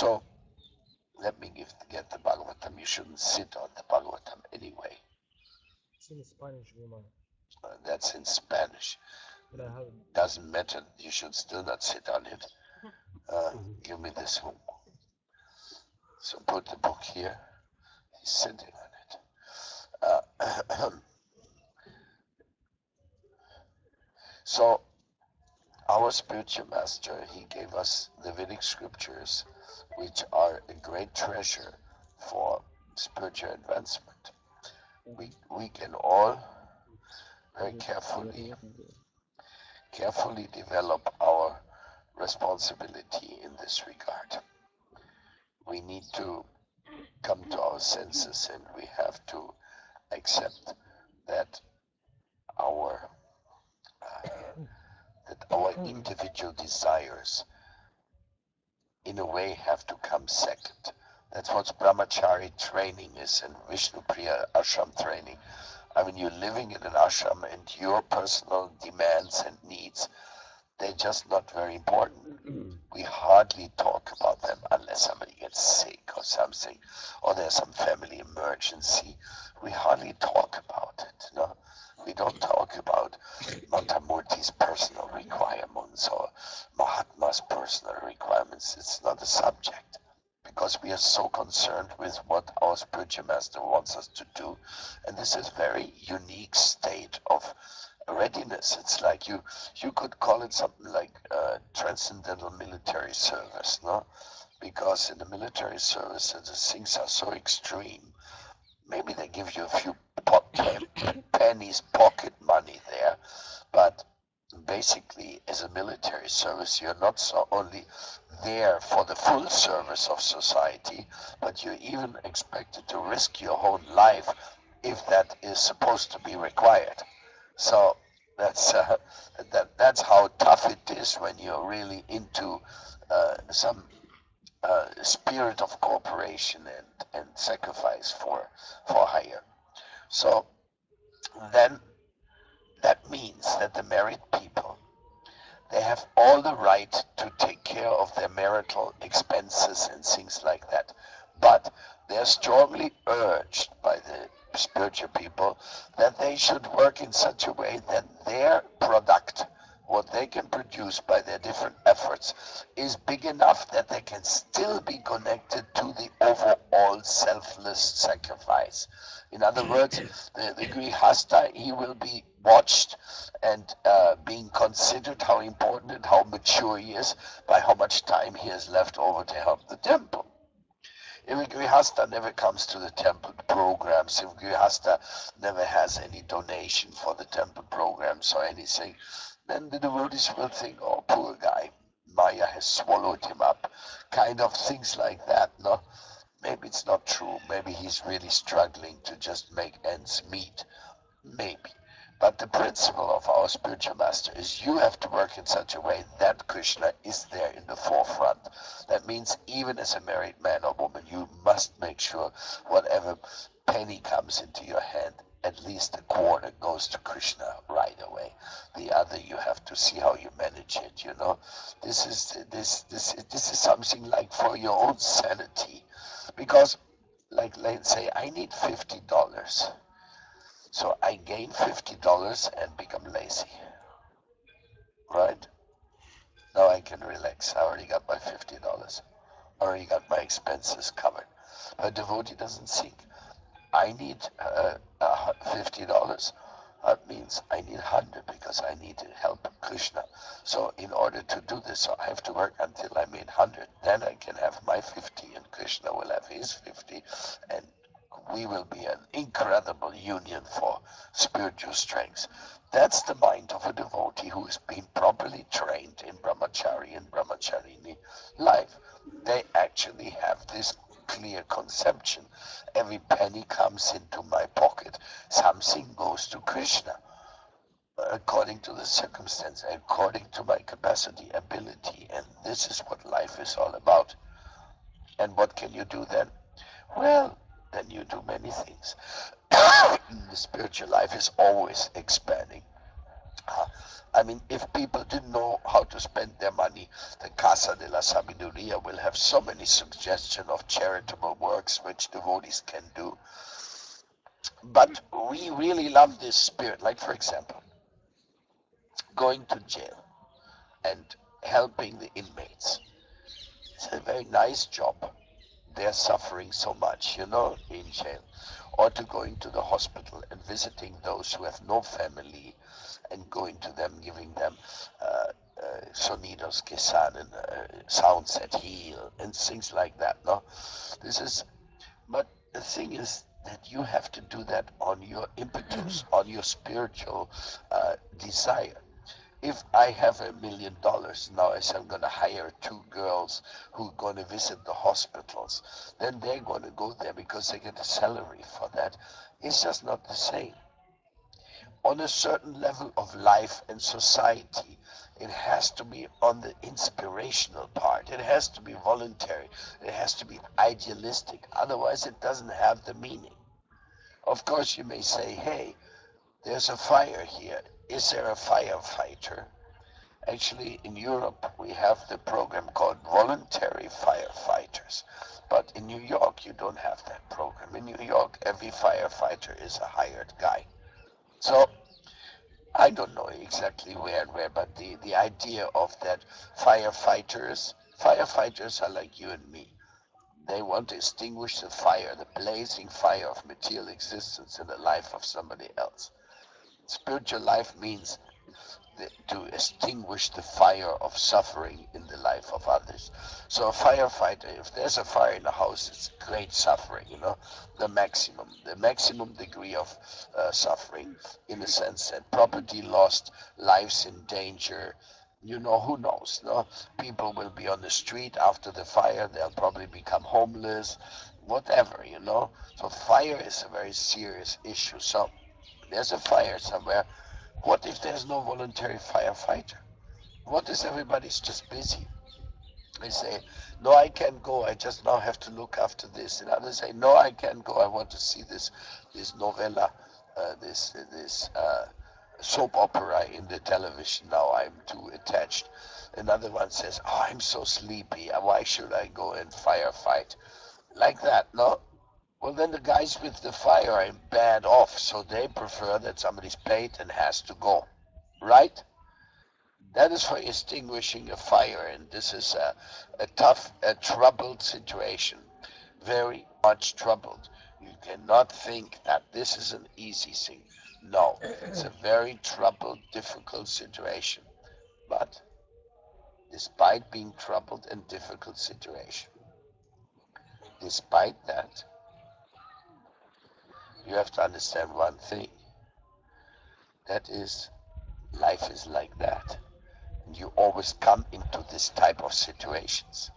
So let me get the Bhagavatam. You shouldn't sit on the Bhagavatam anyway. It's in Spanish, woman. That's in Spanish. But I have it. Doesn't matter. You should still not sit on it. Give me this one. So put the book here. He's sitting on it. So our spiritual master, he gave us the Vedic scriptures, which are a great treasure for spiritual advancement. We can all very carefully develop our responsibility in this regard. We need to come to our senses, and we have to accept that our individual desires in a way have to come second. That's what brahmachari training is, and Vishnupriya ashram training. I mean, you're living in an ashram, and your personal demands and needs, they're just not very important. We hardly talk about them unless somebody gets sick or something, or there's some family emergency. We hardly talk about it. No, we don't talk about Mantamurti's personal requirements or Mahatma's personal requirements. It's not a subject, because we are so concerned with what our spiritual master wants us to do, and this is a very unique state of readiness. It's like you could call it something like transcendental military service, no? Because in the military service, the things are so extreme. Maybe they give you a few pennies pocket money there, but basically, as a military service, you're not so only there for the full service of society, but you're even expected to risk your whole life if that is supposed to be required. So that's how tough it is when you're really into some spirit of cooperation and sacrifice for hire. So then that means that the married people, they have all the right to take care of their marital expenses and things like that. But they're strongly urged by the spiritual people that they should work in such a way that their product, what they can produce by their different efforts, is big enough that they can still be connected to the overall selfless sacrifice. In other words, the Grihasta, he will be watched and being considered how important and how mature he is by how much time he has left over to help the temple. If a Grihasta never comes to the temple programs, if Grihasta never has any donation for the temple programs or anything, then the devotees will think, oh, poor guy, Maya has swallowed him up. Kind of things like that, no? Maybe it's not true. Maybe he's really struggling to just make ends meet. Maybe. But the principle of our spiritual master is you have to work in such a way that Krishna is there in the forefront. That means even as a married man or woman, you must make sure whatever penny comes into your hand, at least a quarter goes to Krishna right away. The other you have to see how you manage it, you know. This is something like for your own sanity. Because, like, let's say I need $50. So I gain $50 and become lazy. Right? Now I can relax. I already got my $50. I already got my expenses covered. A devotee doesn't think, I need $50. That means I need 100 because I need to help Krishna. So in order to do this, I have to work until I made 100. Then I can have my 50 and Krishna will have his 50, and we will be an incredible union for spiritual strength. That's the mind of a devotee who has been properly trained in brahmachari and brahmacharini life. They actually have this clear conception. Every penny comes into my pocket. Something goes to Krishna according to the circumstance, according to my capacity, ability, and this is what life is all about. And what can you do then? Well, then you do many things. The spiritual life is always expanding. Uh, I mean, if people didn't know how to spend their money, the Casa de la Sabiduría will have so many suggestions of charitable works which devotees can do. But we really love this spirit. Like, for example, going to jail and helping the inmates. It's a very nice job. They're suffering so much, in jail. Or to going to the hospital and visiting those who have no family and going to them, giving them sonidos que sanen, sounds that heal, and things like that. No, this is. But the thing is that you have to do that on your impetus, on your spiritual desire. If I have $1 million now, I say I'm going to hire two girls who are going to visit the hospitals, then they're going to go there because they get a salary for that. It's just not the same. On a certain level of life and society, it has to be on the inspirational part. It has to be voluntary. It has to be idealistic. Otherwise, it doesn't have the meaning. Of course, you may say, hey, there's a fire here. Is there a firefighter? Actually, in Europe, we have the program called voluntary firefighters. But in New York, you don't have that program. In New York, every firefighter is a hired guy. So I don't know exactly where and where, but the idea of that firefighters are like you and me. They want to extinguish the fire, the blazing fire of material existence in the life of somebody else. Spiritual life means to extinguish the fire of suffering in the life of others. So a firefighter, if there's a fire in a house, it's great suffering, the maximum degree of suffering, in the sense that property lost, lives in danger. Who knows? No, people will be on the street after the fire. They'll probably become homeless, whatever. So fire is a very serious issue. So there's a fire somewhere. What if there's no voluntary firefighter? What if everybody's just busy? They say, no, I can't go. I just now have to look after this. And others say, no, I can't go. I want to see this novella, this soap opera in the television. Now I'm too attached. Another one says, oh, I'm so sleepy. Why should I go and firefight? Like that, no? Well, then the guys with the fire are bad off, so they prefer that somebody's paid and has to go. Right? That is for extinguishing a fire, and this is a tough, a troubled situation. Very much troubled. You cannot think that this is an easy thing. No, it's a very troubled, difficult situation. But despite being troubled and difficult situation, despite that, you have to understand one thing. That is, life is like that. And you always come into this type of situations.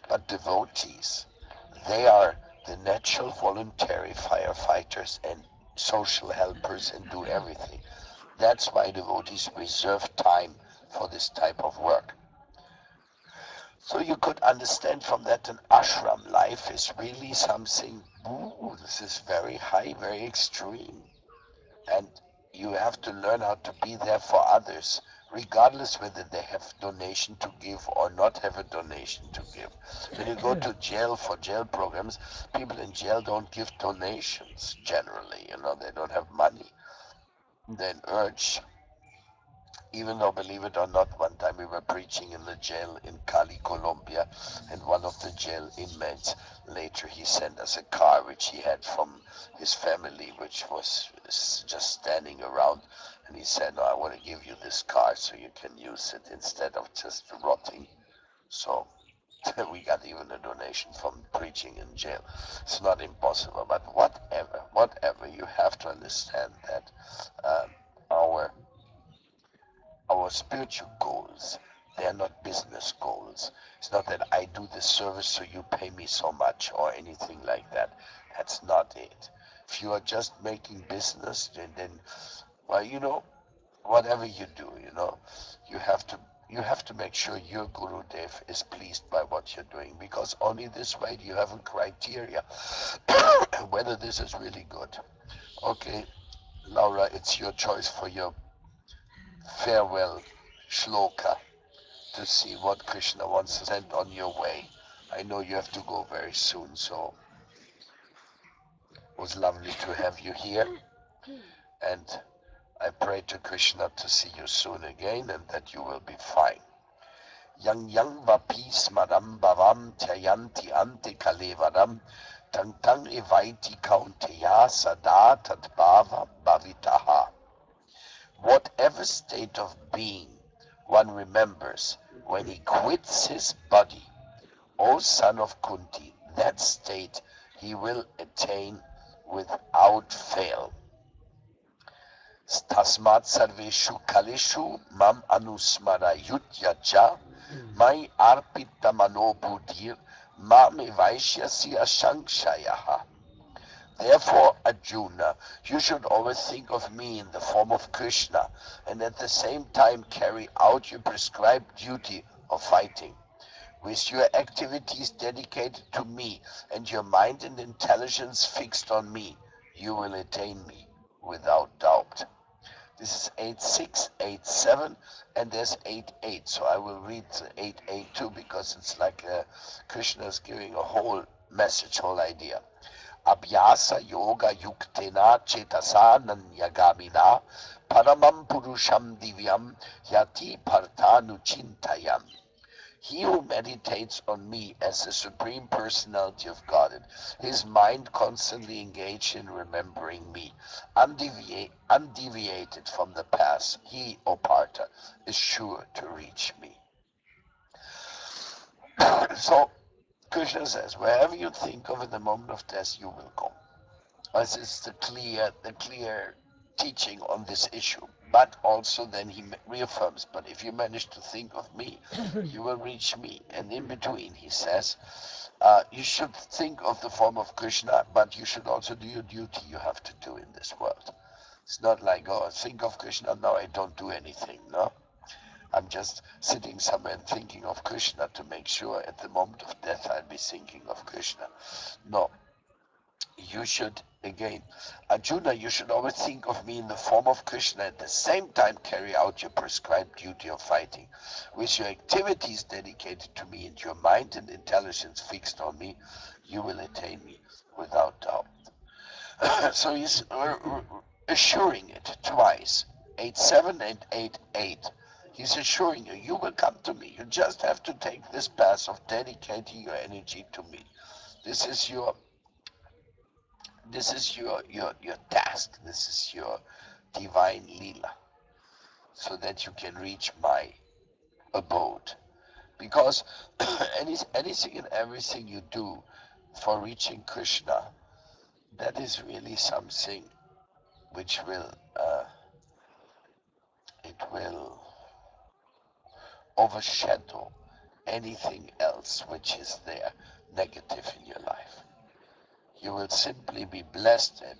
But devotees, they are the natural voluntary firefighters and social helpers and do everything. That's why devotees reserve time for this type of work. So you could understand from that an ashram life is really something, this is very high, very extreme. And you have to learn how to be there for others, regardless whether they have donation to give or not have a donation to give. When you go to jail for jail programs, people in jail don't give donations generally, they don't have money. Then urge, even though, believe it or not, one time we were preaching in the jail in Cali, Colombia, and one of the jail inmates, later he sent us a car which he had from his family, which was just standing around, and he said, no, I want to give you this car so you can use it instead of just rotting. So we got even a donation from preaching in jail. It's not impossible, but whatever, you have to understand that our spiritual goals, they are not business goals. It's not that I do this service so you pay me so much or anything like that. That's not it. If you are just making business, then well, whatever you do, you have to you have to make sure your Guru Dev is pleased by what you're doing, because only this way do you have a criteria whether this is really good. Okay, Laura, it's your choice for your farewell shloka to see what Krishna wants to send on your way. I know you have to go very soon, so it was lovely to have you here, and I pray to Krishna to see you soon again and that you will be fine. Yang yang vapi smaram bhavam tyayanti ante kalevaram tang tang evaiti kaunteya sada tatbhava bhavitaha. Whatever state of being one remembers when he quits his body, O son of Kunti, that state he will attain without fail. Tasmat sarveshu kaleshu mam anusmara yutyacha mai arpita manobhudir mam evaishyasi ashangshayaha. Therefore, Arjuna, you should always think of me in the form of Krishna and at the same time carry out your prescribed duty of fighting. With your activities dedicated to me and your mind and intelligence fixed on me, you will attain me without doubt. This is 8.6, 8.7, and there's 8.8. So I will read 8.8 too because it's like Krishna is giving a whole message, whole idea. Abhyasa yoga yuktena chetasa nanyagamina paramam purusham divyam yati partanu chintayam. He who meditates on me as the Supreme Personality of Godhead, his mind constantly engaged in remembering me, undeviated from the past, he, O Partha, is sure to reach me. So, Krishna says, wherever you think of in the moment of death, you will go. This is the clear teaching on this issue. But also then he reaffirms, but if you manage to think of me, you will reach me. And in between, he says, you should think of the form of Krishna, but you should also do your duty you have to do in this world. It's not like, oh, think of Krishna, no, I don't do anything, no? I'm just sitting somewhere and thinking of Krishna to make sure at the moment of death I'll be thinking of Krishna. No. You should, again, Arjuna, you should always think of me in the form of Krishna, at the same time carry out your prescribed duty of fighting. With your activities dedicated to me and your mind and intelligence fixed on me, you will attain me without doubt. So he's assuring it twice, 8.7 and 8.8. He's assuring you, you will come to me. You just have to take this path of dedicating your energy to me. This is your task. This is your divine lila, so that you can reach my abode. Because anything and everything you do for reaching Krishna, that is really something which will overshadow anything else which is there negative in your life. You will simply be blessed and